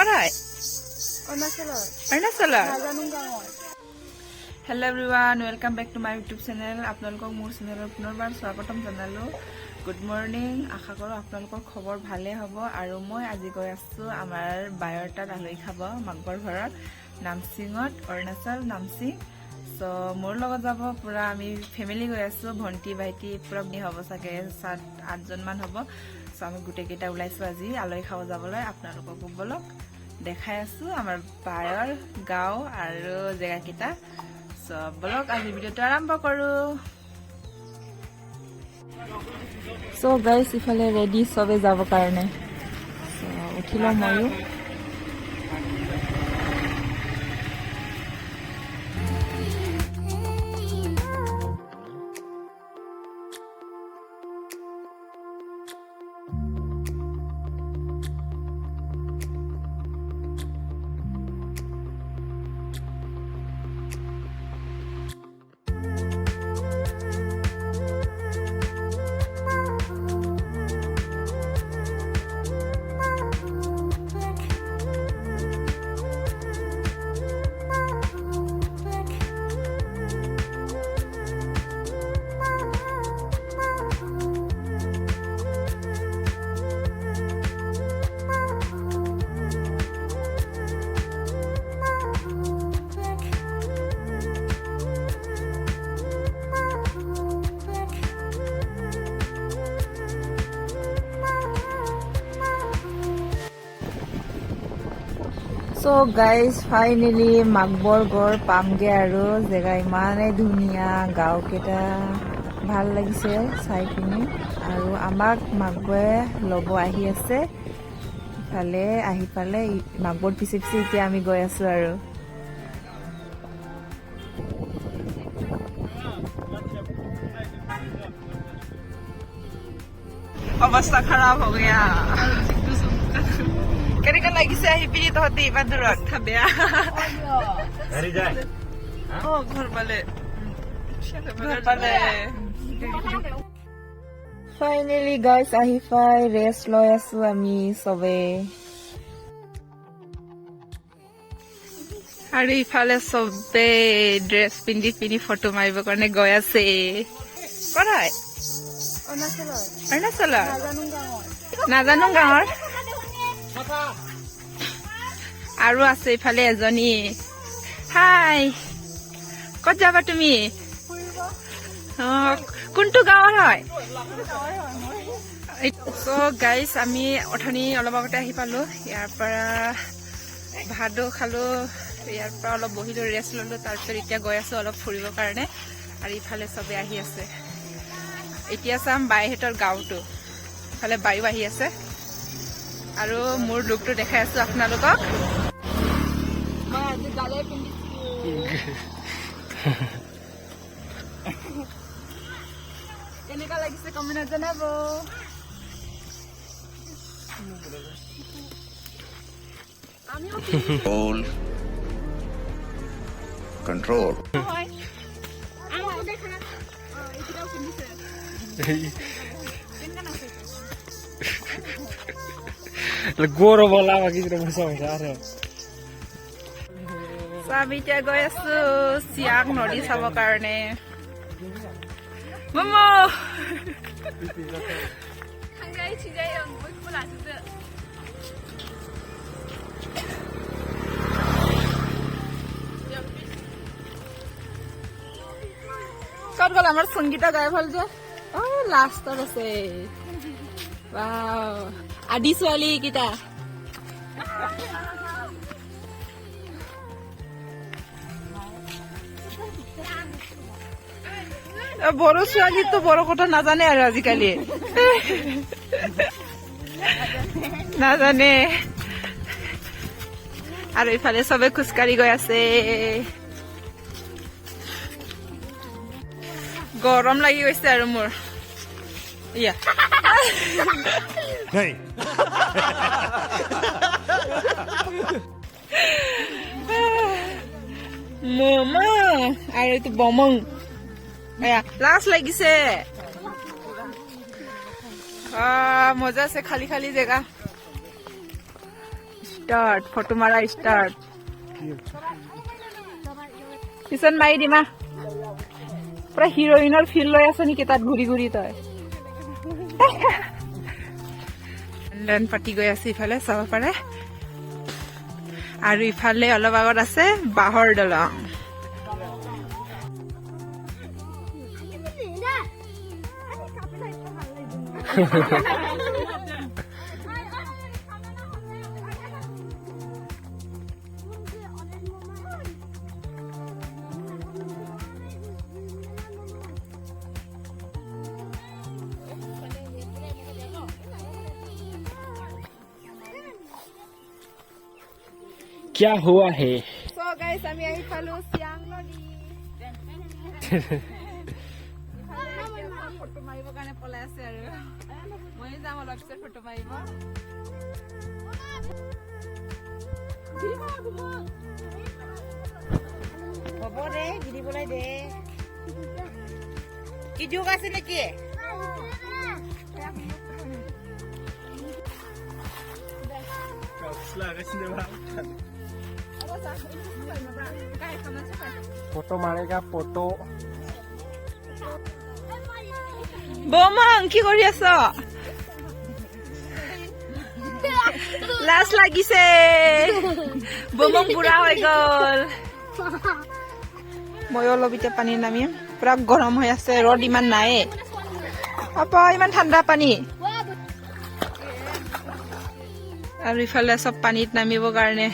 হয় Arunachal. Hello everyone, welcome back to my YouTube channel. আপোনালোকক মোৰ চেনেলত পুনৰবাৰ স্বাগতম জনালো। গুড মৰ্নিং, আশা কৰোঁ আপোনালোকৰ খবৰ ভালে হ'ব আৰু মই আজি গৈ আছোঁ আমাৰ বায়ৰ তাত আলহী খাব মাগবৰ ঘৰত নামসিঙত অৰুণাচল নামসিং। সো মোৰ লগত যাব পুৰা আমি ফেমিলি গৈ আছোঁ, ভণ্টি ভাইটি পুৰা হ'ব চাগে 7-8জন মান হ'ব। সো আমি গোটেইকেইটা ওলাইছোঁ আজি আলহী খাব যাবলৈ। আপোনালোকক বলক দেখাই আছোঁ আমাৰ বায়ৰ গাঁও আৰু জেগাকেইটা। বলক আজি ভিডিঅ'টো আৰম্ভ কৰোঁ। সো গাইছ ইফালে ৰেডি চবে যাব কাৰণে উঠি লওঁ ময়ো। সো গাইজ ফাইনেলি মাগবৰ গড় পামগে আৰু জেগা ইমানেই ধুনীয়া, গাঁওকেইটা ভাল লাগিছে চাই পিনি। আৰু আমাক মাগবয়ে ল'ব আহি আছে, ইফালে আহি পালে মাগবৰ পিছে পিছে এতিয়া আমি গৈ আছো আৰু। অৱস্থা খাৰাপ হৈ গয়া। কেনেকা লাগিছে আহি পিনি তহঁতি ইমান দূৰত? বেয়া ঘৰ পালে ফাইনেলি গাইজ আহি পাই ৰেষ্ট লৈ আছো আমি চবে। আৰু ইফালে চবে ড্ৰেছ পিন্ধি পিনি ফটো মাৰিব কাৰণে গৈ আছে। ক'ত হয়? অৰুণাচলৰ নাজানো গাঁৱৰ। আৰু আছে ইফালে এজনী। হাই, ক'ত যাবা তুমি? কোনটো গাঁৱৰ হয়? সো গাইজ আমি অথনি অলপ আগতে আহি পালো। ইয়াৰ পৰা ভাতো খালো, ইয়াৰ পৰা অলপ বহিলো, ৰেষ্ট ললো। তাৰপিছত এতিয়া গৈ আছো অলপ ফুৰিবৰ কাৰণে। আৰু ইফালে চবে আহি আছে। এতিয়া চাম বাইহঁতৰ গাঁওটো, ইফালে বায়ু আহি আছে। আৰু মোৰ লুকটো দেখাই আছো আপোনালোকক। কেনেকা লাগিছে কমেণ্টত জনাব। Control. Goro bola lagi sudah masuk sana. আমি এতিয়া গৈ আছো চিয়াং নদী চাব কাৰণে। মমো ক'ত গ'ল আমাৰ সংগীতা গাই ভাল যে? লাষ্টত আছে। আদি ছোৱালী কেইটা বড়ো ছোৱালীতো বড়ো কথা নাজানে আৰু আজিকালি নাজানে। আৰু ইফালে চবে খোজকাঢ়ি গৈ আছে। গৰম লাগি গৈছে আৰু মোৰ। ইয়া মমা আৰু এইটো বমং লাজ লাগিছে। মজা আছে, খালি খালি জেগা। স্টাৰ্ট ফটো মাৰা স্টাৰ্ট পিছন মাৰি দিমা পুৰা হিৰোইনৰ ফিল লৈ আছ নেকি তাত ঘূৰি ঘূৰি তই দেন পাতি গৈ আছে ইফালে চাব পাৰে আৰু ইফালে অলপ আগত আছে বাঁহৰ দলং क्या हुआ है So guys, আমি আহি পালো চিয়াং নদী ফটো মাৰিবৰ কাৰণে পলাই আছে আৰু মই যাম অলপ পিছত ফটো মাৰিব হ'ব দে গিৰিবলৈ দে কি যুগ আছে নেকি फोटो मारेगा फोटो বৌমং কি কৰি আছ লাজ লাগিছে বৌমং বুঢ়া হৈ গল মই অলপ এতিয়া পানী নামিম পুৰা গৰম হৈ আছে ৰ'দ ইমান নাই আপা ইমান ঠাণ্ডা পানী আৰু ইফালে সব পানীত নামিবৰ কাৰণে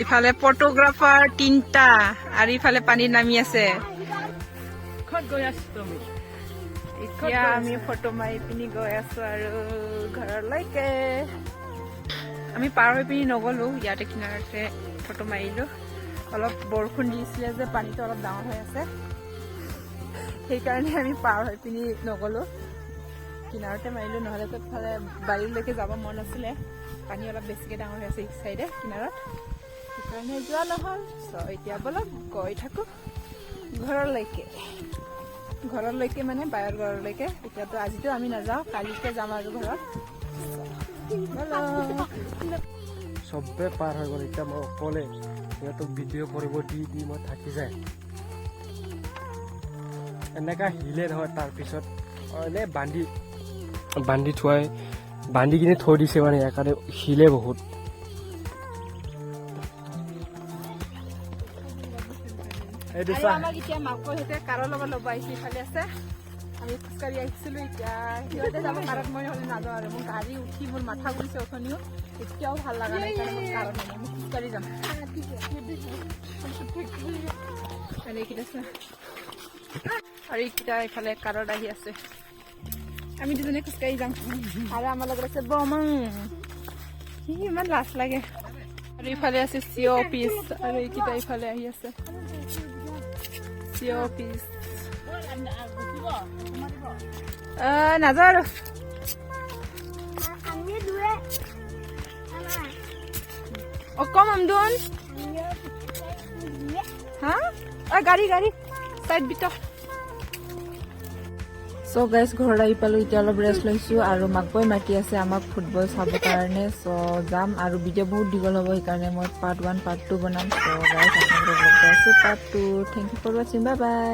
ইফালে ফটোগ্ৰাফাৰ 3টা আৰু ইফালে পানীত নামি আছে এতিয়া আমি ফটো মাৰি পিনি গৈ আছো আৰু ঘৰলৈকে আমি পাৰ হৈ পিনি নগলো ইয়াতে কিনাৰতে ফটো মাৰিলো অলপ বৰষুণ দিছিলে যে পানীটো অলপ ডাঙৰ হৈ আছে সেইকাৰণে আমি পাৰ হৈ পিনি নগলো কিনাৰতে মাৰিলো নহলে তো ফালে বাৰীলৈকে যাব মন আছিলে পানী অলপ বেছিকে ডাঙৰ হৈ আছে ইক সাইডে কিনাৰত সেইকাৰণে যোৱা নহল এতিয়া বলক গৈ থাকো ঘৰলৈকে মানে বায়ৰ ঘৰলৈকে এতিয়াতো আজিতো আমি নাযাওঁ কালিতে যাম আৰু ঘৰত চবে পাৰ হৈ গ'ল এতিয়া মই অকলে সিহঁতক ভিডিঅ' কৰিব দি মই থাকি যায় এনেকা হিলে নহয় তাৰপিছত এনে বান্ধি থোৱাই বান্ধি কিনে থৈ দিছে মানে একাৰে হিলে বহুত এইটো চা আমাক এতিয়া মাকো সিহঁতে কাৰৰ লগত ল'ব আহিছে ইফালে আছে আমি খোজকাঢ়ি আহিছিলো এতিয়া সিহঁতে যাব কাৰত মই হ'লে নাযাওঁ আৰু মোৰ গাড়ী উঠি মোৰ মাথা ঘূৰিছে অথনিও এতিয়াও ভাল লগা নাই কাৰণে মই কাৰত নাযাওঁ মই খোজকাঢ়ি যাম আৰু এইকেইটা ইফালে কাৰত আহি আছে আমি দুজনে খোজকাঢ়ি যাম আৰু আমাৰ লগত আছে বমং ইমান লাজ লাগে আৰু ইফালে আছে চিঅ' অফিচ আৰু এইকেইটা ইফালে আহি আছে চিঅ' অফিচ নাযাওঁ আৰু কম আমদুন হা গাড়ী চাইড ভিতৰত চ' গাইজ ঘৰত আহি পালোঁ এতিয়া অলপ ৰেষ্ট লৈছোঁ আৰু মাকবই মাতি আছে আমাক ফুটবল চাবৰ কাৰণে চ' যাম আৰু ভিডিঅ' বহুত দীঘল হ'ব সেইকাৰণে মই পাৰ্ট 1 পাৰ্ট 2 বনাম চ' গাইজ আপোনালোকক লগ পাই আছোঁ পাৰ্ট 2 থেংক ইউ ফৰ ৱাচিং বাই বাই